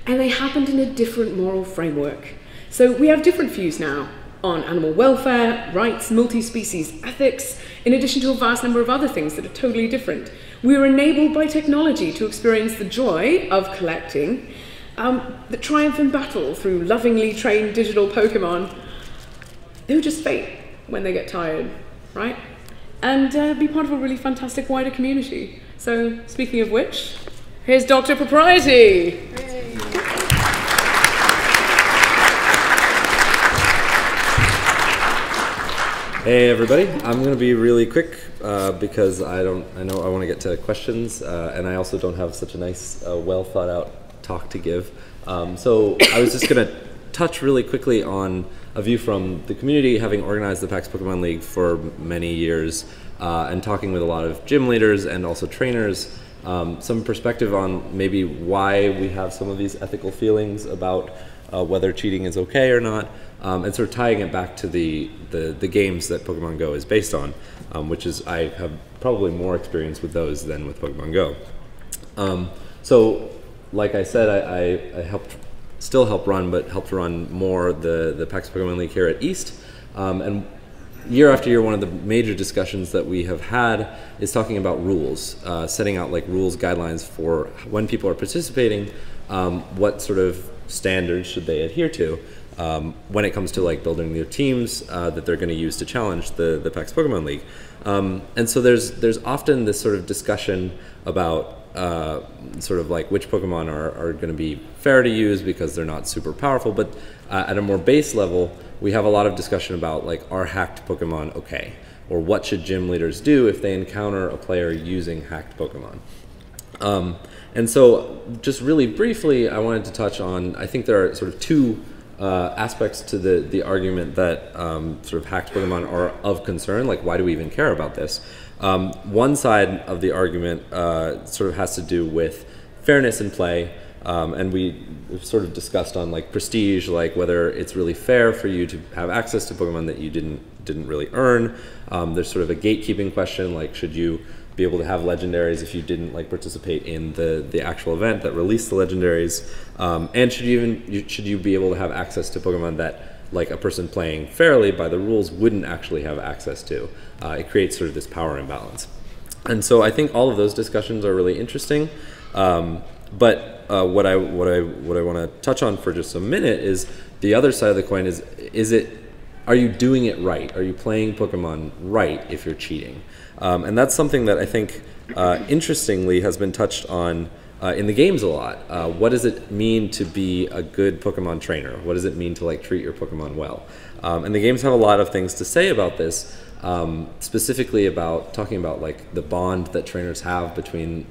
and they happened in a different moral framework. So we have different views now on animal welfare, rights, multi-species ethics, in addition to a vast number of other things that are totally different. We are enabled by technology to experience the joy of collecting, the triumph in battle through lovingly trained digital Pokemon who just faint when they get tired, right? And be part of a really fantastic wider community. So, speaking of which, here's Dr. Propriety. Hey everybody, I'm going to be really quick because I know I want to get to questions, and I also don't have such a nice, well thought out talk to give. So I was just going to touch really quickly on a view from the community, having organized the PAX Pokemon League for many years, and talking with a lot of gym leaders and also trainers, some perspective on maybe why we have some of these ethical feelings about whether cheating is okay or not, and sort of tying it back to the games that Pokemon Go is based on, which is, I have probably more experience with those than with Pokemon Go. So, like I said, I still help run, but helped run more the PAX Pokemon League here at East. And year after year, one of the major discussions that we have had is talking about rules, setting out like rules, guidelines for when people are participating, what sort of standards should they adhere to when it comes to like building their teams that they're going to use to challenge the PAX Pokemon League. And so there's often this sort of discussion about sort of like which Pokemon are going to be fair to use because they're not super powerful, but at a more base level, we have a lot of discussion about like, are hacked Pokemon okay? Or what should gym leaders do if they encounter a player using hacked Pokemon? And so just really briefly, I wanted to touch on, I think there are sort of two aspects to the argument that sort of hacked Pokemon are of concern, like why do we even care about this? One side of the argument sort of has to do with fairness in play, and we've sort of discussed on like prestige, like whether it's really fair for you to have access to Pokemon that you didn't really earn. There's sort of a gatekeeping question, like should you be able to have legendaries if you didn't like participate in the actual event that released the legendaries, and should you be able to have access to Pokemon that like a person playing fairly by the rules wouldn't actually have access to. It creates sort of this power imbalance. And so I think all of those discussions are really interesting. But what I want to touch on for just a minute is the other side of the coin are you doing it right? Are you playing Pokemon right if you're cheating? And that's something that I think, interestingly, has been touched on in the games a lot. What does it mean to be a good Pokemon trainer? What does it mean to like treat your Pokemon well? And the games have a lot of things to say about this, specifically about talking about like the bond that trainers have between,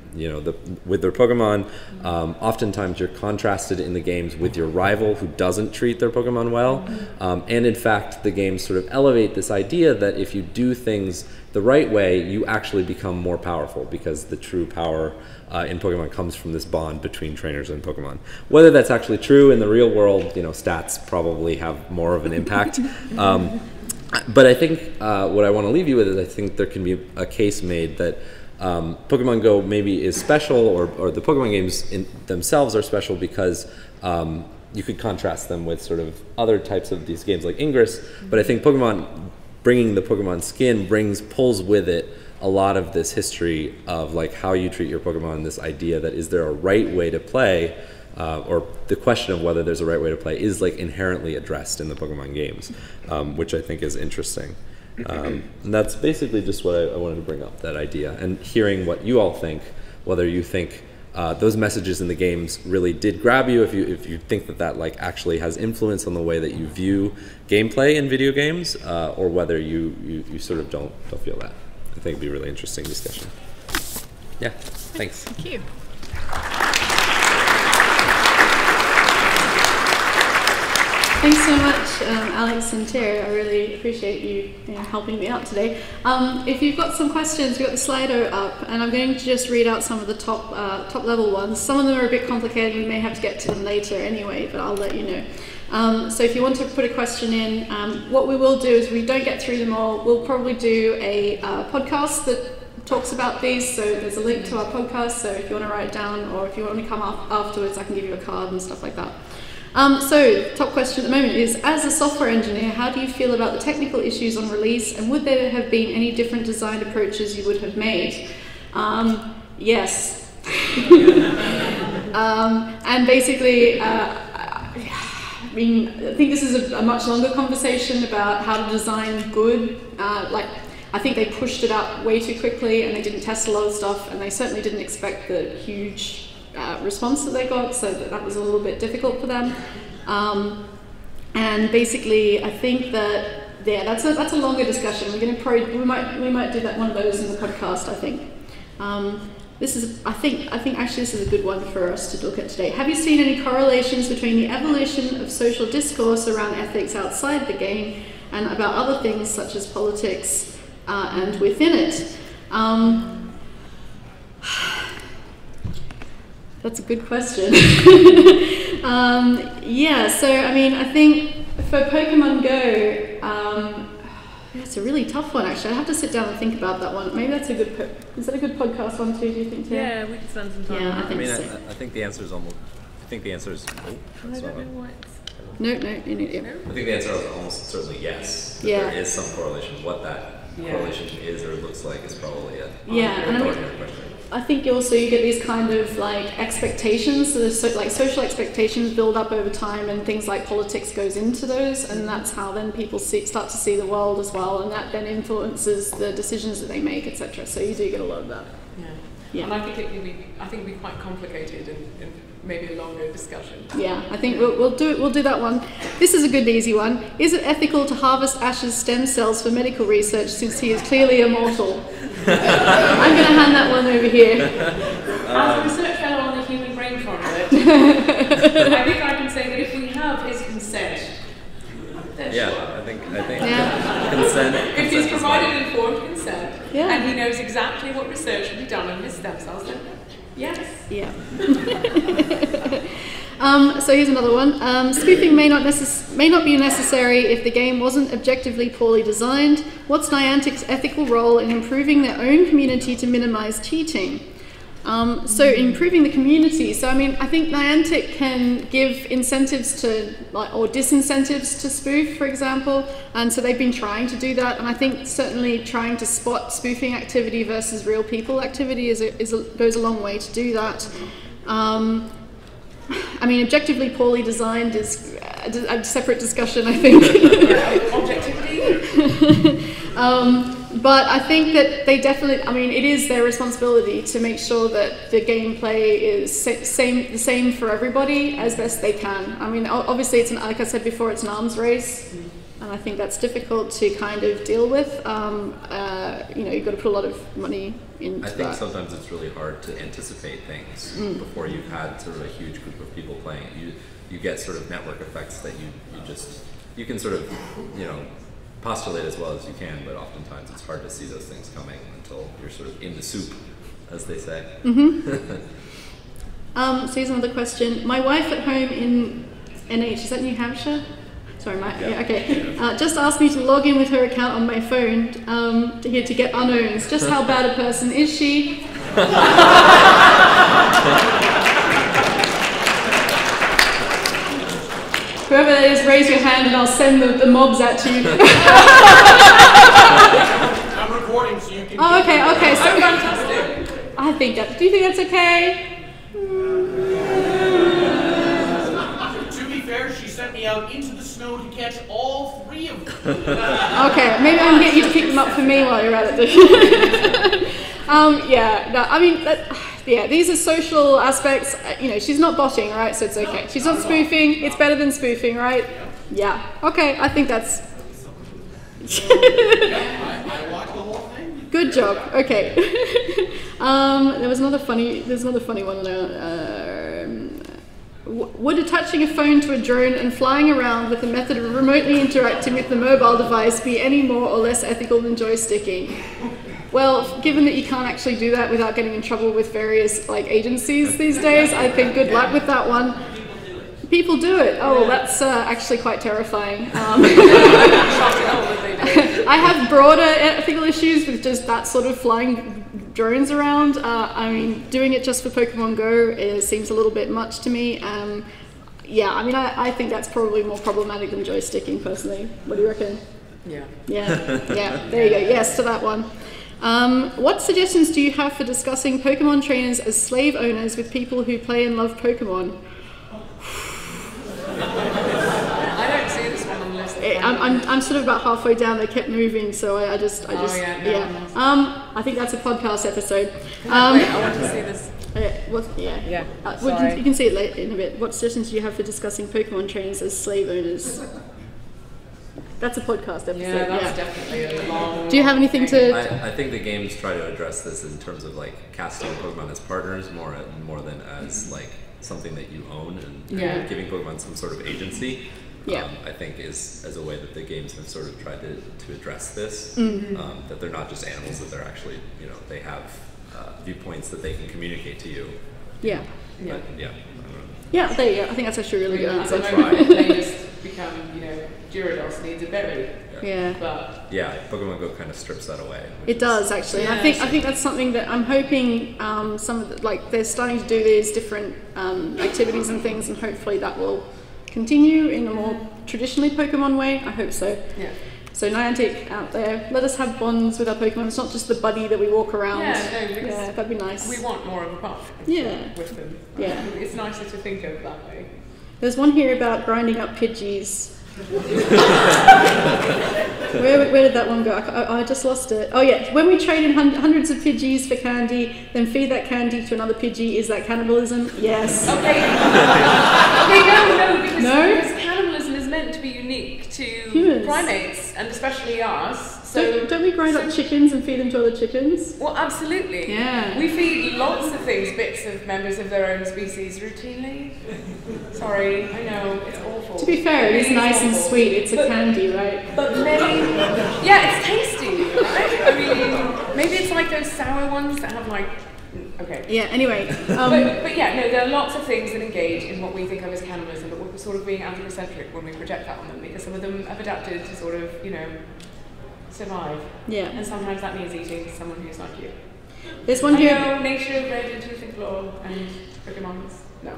with their Pokemon. Oftentimes you're contrasted in the games with your rival who doesn't treat their Pokemon well. And in fact, the games sort of elevate this idea that if you do things the right way, you actually become more powerful because the true power in Pokemon comes from this bond between trainers and Pokemon. Whether that's actually true in the real world, stats probably have more of an impact. But I think what I want to leave you with is I think there can be a case made that Pokemon Go maybe is special, or the Pokemon games themselves are special because you could contrast them with sort of other types of these games like Ingress. But I think bringing the Pokemon skin pulls with it a lot of this history of like how you treat your Pokemon, this idea that is there a right way to play, or the question of whether there's a right way to play is like inherently addressed in the Pokemon games, which I think is interesting. And that's basically just what I wanted to bring up, that idea, and hearing what you all think, whether you think those messages in the games really did grab you, if you think that like actually has influence on the way that you view gameplay in video games, or whether you sort of don't feel that. I think it'd be a really interesting discussion. Yeah, thanks. Thank you. Thanks so much, Alex and Tyr. I really appreciate you helping me out today. If you've got some questions, we've got the Slido up, and I'm going to just read out some of the top level ones. Some of them are a bit complicated, we may have to get to them later anyway, but I'll let you know. So if you want to put a question in, what we will do is we don't get through them all. We'll probably do a podcast that talks about these, so there's a link to our podcast, so if you want to write it down, or if you want to come up afterwards, I can give you a card and stuff like that. So, top question at the moment is, as a software engineer, how do you feel about the technical issues on release, and would there have been any different design approaches you would have made? Yes. And basically, I think this is a much longer conversation about how to design good. I think they pushed it out way too quickly, and they didn't test a lot of stuff, and they certainly didn't expect the huge response that they got, so that was a little bit difficult for them. And basically, I think that that's a longer discussion. We might do that one of those in the podcast. I think I think actually this is a good one for us to look at today. Have you seen any correlations between the evolution of social discourse around ethics outside the game and about other things such as politics and within it? That's a good question. Yeah, so I mean, I think for Pokemon Go, that's a really tough one actually. I have to sit down and think about that one. Maybe that's a good, is that a good podcast one too, do you think, Tim? Yeah, we can spend some time. Yeah, I mean, I think the answer is almost. I think the answer is. Oh, I don't know what. No, you need it. I think the answer is almost certainly yes. Yeah. There is some correlation. What that correlation is or looks like is probably a question. I think also you get these kind of like expectations, so there's like social expectations build up over time, and things like politics goes into those, and that's how then people start to see the world as well, and that then influences the decisions that they make, etc. So you do get a lot of that. Yeah. And I think it'd be quite complicated and maybe a longer discussion. Yeah, I think we'll do that one. This is a good easy one. Is it ethical to harvest Ash's stem cells for medical research since he is clearly immortal? I'm going to hand that one over here. As a research fellow on the Human Brain Project, I think I can say that if we have his consent, then sure. I think consent. If he's provided informed consent, and he knows exactly what research will be done on his stem cells, then yes. Yeah. So here's another one. Spoofing may not be necessary if the game wasn't objectively poorly designed. What's Niantic's ethical role in improving their own community to minimize cheating? So improving the community. So I mean, I think Niantic can give incentives to, or disincentives to spoof, for example. And so they've been trying to do that. And I think certainly trying to spot spoofing activity versus real people activity goes a long way to do that. I mean, objectively poorly designed is a separate discussion, I think. Objectivity? But I think that they definitely, I mean, it is their responsibility to make sure that the gameplay is the same for everybody as best they can. I mean, obviously, like I said before, it's an arms race. And I think that's difficult to kind of deal with. You've got to put a lot of money into that. I think sometimes it's really hard to anticipate things before you've had sort of a huge group of people playing it. You get sort of network effects that you can sort of, postulate as well as you can, but oftentimes it's hard to see those things coming until you're sort of in the soup, as they say. So here's another question. My wife at home in NH, is that New Hampshire? Sorry, Mike. Yeah, okay. Just asked me to log in with her account on my phone to get unknowns. Just how bad a person is she? Whoever that is, raise your hand and I'll send the mobs at you. I'm recording so you can... Oh, okay. So fantastic. I think that... Do you think that's okay? To be fair, she sent me out into the snow to catch all 3 of them. Okay, maybe I can get you to pick them up for me while you're at it. These are social aspects. She's not botting, right? So it's okay. She's not spoofing. It's better than spoofing, right? Yeah. Okay, I think that's... I watched the whole thing. Good job. Okay. There's another funny one. Would attaching a phone to a drone and flying around with the method of remotely interacting with the mobile device be any more or less ethical than joysticking? Well, given that you can't actually do that without getting in trouble with various agencies these days, I think good luck with that one. People do it. Oh, that's actually quite terrifying. I have broader ethical issues with just that sort of flying drones around. Doing it just for Pokemon Go seems a little bit much to me. I think that's probably more problematic than joysticking, personally. What do you reckon? Yeah. There you go. Yes to that one. What suggestions do you have for discussing Pokemon trainers as slave owners with people who play and love Pokemon? I don't see this one on the list. I'm sort of about halfway down. They kept moving, so I think that's a podcast episode. Wait, I want to see this. You can see it later in a bit. What suggestions do you have for discussing Pokemon trainers as slave owners? That's a podcast episode. Yeah, that's definitely a long... Do you have anything to... I think the games try to address this in terms of casting Pokemon as partners more than as something that you own and giving Pokemon some sort of agency. I think is as a way that the games have sort of tried to address this. That they're not just animals, that they're actually, they have viewpoints that they can communicate to you. Yeah. Yeah. But, yeah. Yeah, there you go. I think that's actually a really good At answer. the moment, they just become, Gyarados needs a berry. Yeah. But Yeah, Pokemon Go kind of strips that away. It does actually. And Yeah. I think that's something that I'm hoping some of they're starting to do these different activities and things, and hopefully that will continue in a more traditionally Pokemon way. I hope so. yeah. So Niantic out there, let us have bonds with our Pokemon. It's not just the buddy that we walk around. Yeah, no, because Yeah, that'd be nice. we want more of a partnership Yeah. with them. Yeah. It's nicer to think of that way. There's one here about grinding up Pidgeys. Where did that one go? I just lost it. Oh yeah, when we trade in hundreds of Pidgeys for candy, then feed that candy to another Pidgey, is that cannibalism? Yes. Okay. Okay, because cannibalism is meant to be unique to Humans. primates, and especially us. So Don't we grind up chickens and feed them to other chickens? Well, absolutely. Yeah. We feed lots of things, bits of members of their own species routinely. Sorry, I know, it's awful. To be fair, it is nice and sweet. It's a candy, right? But maybe, yeah, it's tasty, right? I mean, maybe it's like those sour ones that have like, okay. Yeah, anyway. But yeah, no, there are lots of things that engage in what we think of as cannibalism, but we're sort of being anthropocentric when we project that on them, because some of them have adapted to sort of, survive. Yeah. And sometimes that means eating someone who's like you. There's one here. I know, nature, red and tooth and claw, and Pokemons. No.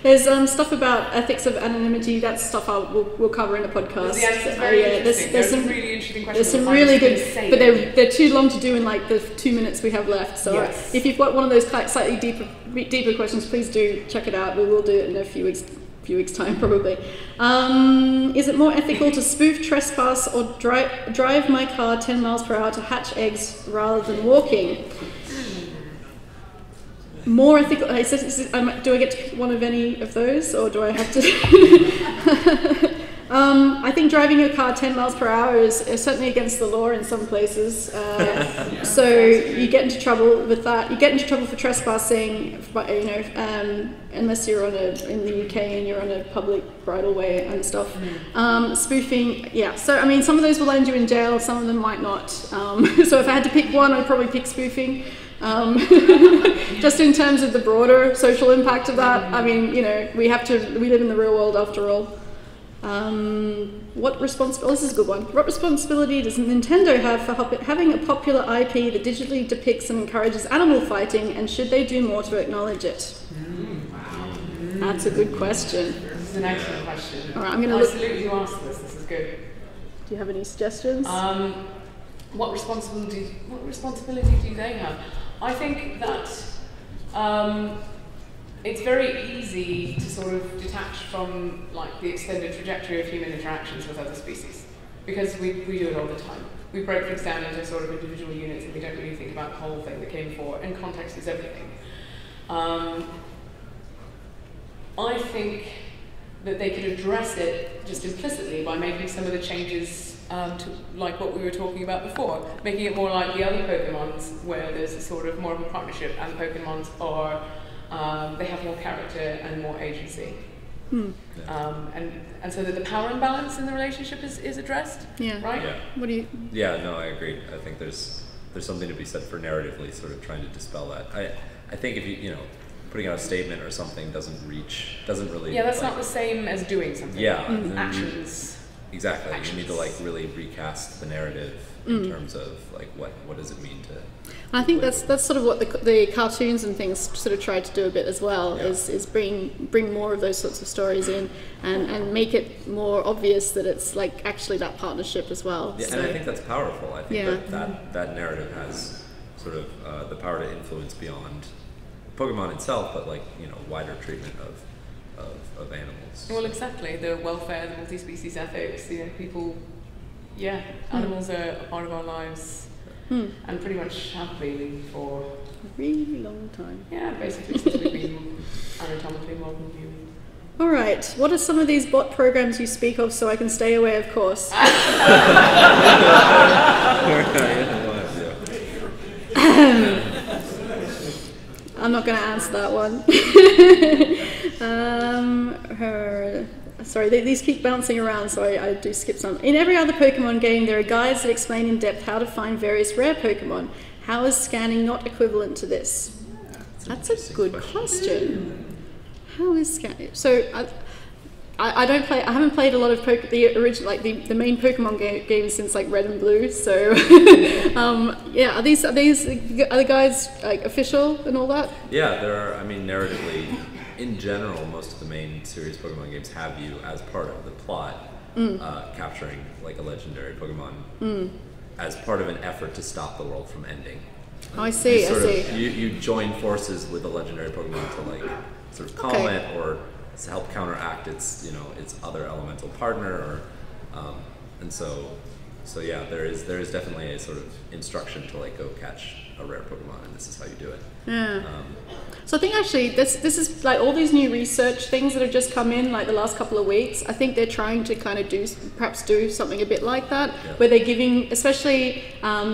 There's stuff about ethics of anonymity. That's stuff we'll cover in a podcast. Yeah, it's very interesting. There's some some really interesting questions. There's some really good, insane. but they're too long to do in like the 2 minutes we have left. So Yes. if you've got one of those slightly deeper questions, please do check it out. We will do it in a few weeks time probably. Is it more ethical to spoof, trespass, or drive my car 10 miles per hour to hatch eggs rather than walking? More ethical. Do I get to pick one of any of those, or do I have to? I think driving your car 10 miles per hour is certainly against the law in some places. So you get into trouble with that. You get into trouble for trespassing, unless you're in the UK and you're on a public bridleway and stuff. Spoofing, yeah. So I mean, some of those will land you in jail. Some of them might not. So if I had to pick one, I'd probably pick spoofing. Just in terms of the broader social impact of that, I mean, we live in the real world after all. This is a good one. What responsibility does Nintendo have for having a popular IP that digitally depicts and encourages animal fighting, and should they do more to acknowledge it? That's a good question. This is an excellent question. All right, I'm going to I salute you asked this. This is good. Do you have any suggestions? What responsibility do they have? I think that it's very easy to sort of detach from like the extended trajectory of human interactions with other species, because we do it all the time. We break things down into sort of individual units, and we don't really think about the whole thing that came before, and context is everything. I think that they could address it just implicitly by making some of the changes to like what we were talking about before, making it more like the other Pokemons, where there's a sort of more of a partnership, and the Pokemons are they have more character and more agency, and so that the power imbalance in the relationship is addressed. Yeah. Right. Yeah. What do you? Yeah, no, I agree. I think there's something to be said for narratively sort of trying to dispel that. I think if you putting out a statement or something doesn't really. Yeah, that's not the same as doing something. Yeah. Actions. Exactly. Actions. You need to like really recast the narrative in terms of like what does it mean to. I think that's sort of what the cartoons and things sort of tried to do a bit as well, is bring more of those sorts of stories in and make it more obvious that it's like actually that partnership as well. Yeah, so. and I think that's powerful. I think that narrative has sort of the power to influence beyond Pokemon itself, but like wider treatment of animals. Well, exactly. The welfare, the multi-species ethics. People. Yeah, animals are a part of our lives. And pretty much have been for a really long time. Yeah, basically since we've been anatomically modern human. All right, what are some of these bot programs you speak of so I can stay away, of course? I'm not going to answer that one. Sorry, these keep bouncing around, so I do skip some. In every other Pokemon game, there are guides that explain in depth how to find various rare Pokemon. How is scanning not equivalent to this? That's a good question. How is scan? So I don't play. I haven't played a lot of the original, like the main Pokemon games since like Red and Blue. So yeah, are the guys like official and all that? Yeah, there are. I mean, narratively, in general, most of the main series Pokemon games have you as part of the plot, capturing like a legendary Pokemon as part of an effort to stop the world from ending. Oh, I see. You join forces with a legendary Pokemon to like sort of calm it or to help counteract its its other elemental partner, or and so yeah, there is definitely a sort of instruction to like go catch a rare Pokemon, and this is how you do it. Yeah. So I think actually this is like all these new research things that have just come in like the last couple of weeks. I think they're trying to kind of do something a bit like that, where they're giving especially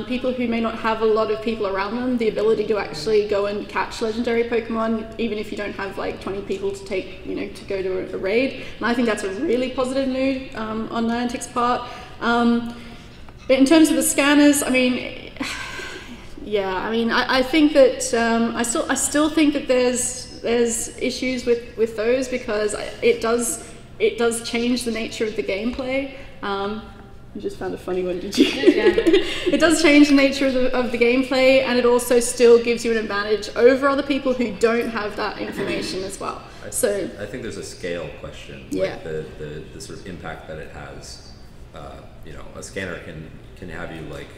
people who may not have a lot of people around them the ability to actually go and catch legendary Pokemon, even if you don't have like 20 people to take to go to a raid. And I think that's a really positive move on Niantic's part. But in terms of the scanners, I mean. Yeah, I mean, I think that I still think that there's issues with those, because it does change the nature of the gameplay. You just found a funny one, did you? Yeah. It does change the nature of the gameplay, and it also still gives you an advantage over other people who don't have that information as well. I think there's a scale question, like the sort of impact that it has. A scanner can have you like.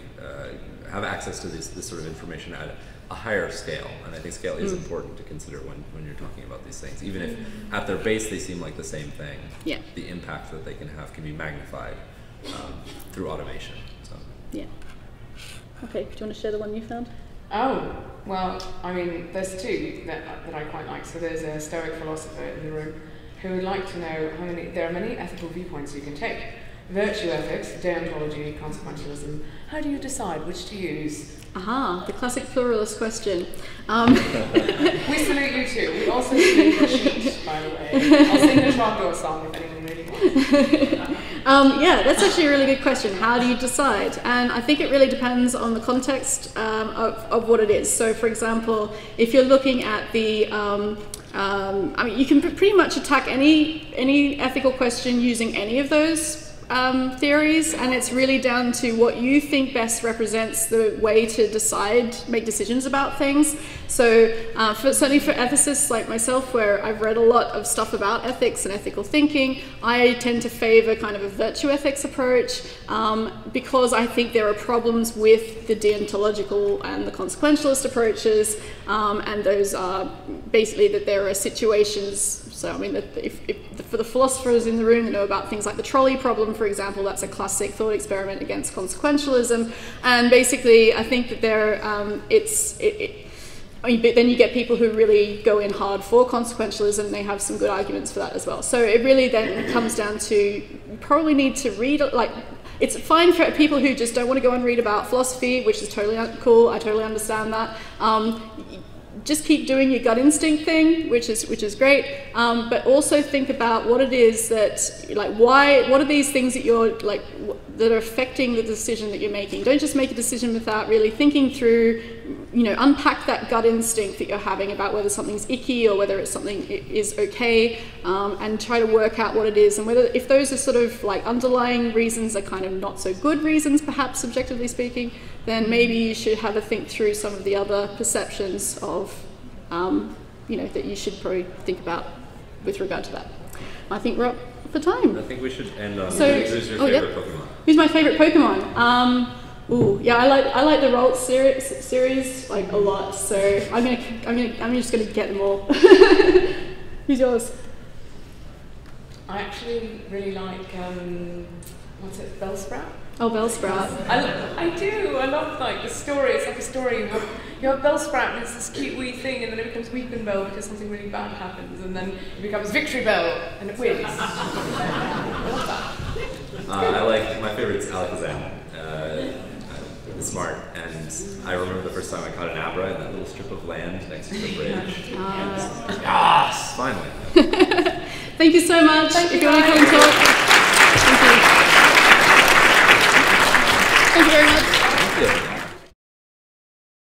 Have access to this sort of information at a higher scale, and I think scale is important to consider when you're talking about these things. Even if at their base they seem like the same thing, the impact that they can have can be magnified through automation. So. Yeah. Okay, do you want to share the one you found? Oh, well, I mean, there's two that I quite like. So there's a Stoic philosopher in the room who would like to know there are many ethical viewpoints you can take. Virtue ethics, deontology, consequentialism. How do you decide which to use? Aha, the classic pluralist question. We salute you too. We also salute the sheet, by the way. I'll sing the Trapdoor song if anyone really wants. Yeah, that's actually a really good question. How do you decide? And I think it really depends on the context of what it is. So, for example, if you're looking at the I mean, you can pretty much attack any ethical question using any of those theories, and it's really down to what you think best represents the way to make decisions about things. So certainly for ethicists like myself, where I've read a lot of stuff about ethics and ethical thinking, I tend to favor kind of a virtue ethics approach, because I think there are problems with the deontological and the consequentialist approaches, and those are basically that there are situations. So I mean, for the philosophers in the room that know about things like the trolley problem, for example, that's a classic thought experiment against consequentialism. And basically, I think that but then you get people who really go in hard for consequentialism, and they have some good arguments for that as well. So it really then comes down to, you probably need to read, like, it's fine for people who just don't want to go and read about philosophy, which is totally cool, I totally understand that. Just keep doing your gut instinct thing, which is great, but also think about what it is that, like, what are these things that you're, like, that are affecting the decision that you're making. Don't just make a decision without really thinking through, unpack that gut instinct that you're having about whether something's icky or whether it's something is okay, and try to work out what it is, and whether, if those are sort of like underlying reasons are kind of not so good reasons, perhaps subjectively speaking, then maybe you should have a think through some of the other perceptions of, that you should probably think about with regard to that. I think we're up for time. I think we should end on who's your favorite Pokemon? Who's my favorite Pokemon? I like the Rolt series like a lot. So I'm just gonna get them all. Who's yours? I actually really like Bellsprout. Oh, Bellsprout. I do. I love like the story. It's like a story. You have Bellsprout, and it's this cute wee thing, and then it becomes Weeping Bell because something really bad happens, and then it becomes Victory Bell, and it wins. I love that. I like, my favorite's Alakazam. It's smart, and I remember the first time I caught an Abra in that little strip of land next to the bridge. Yes, finally. Thank you so much. Thank you, if you want to come and talk.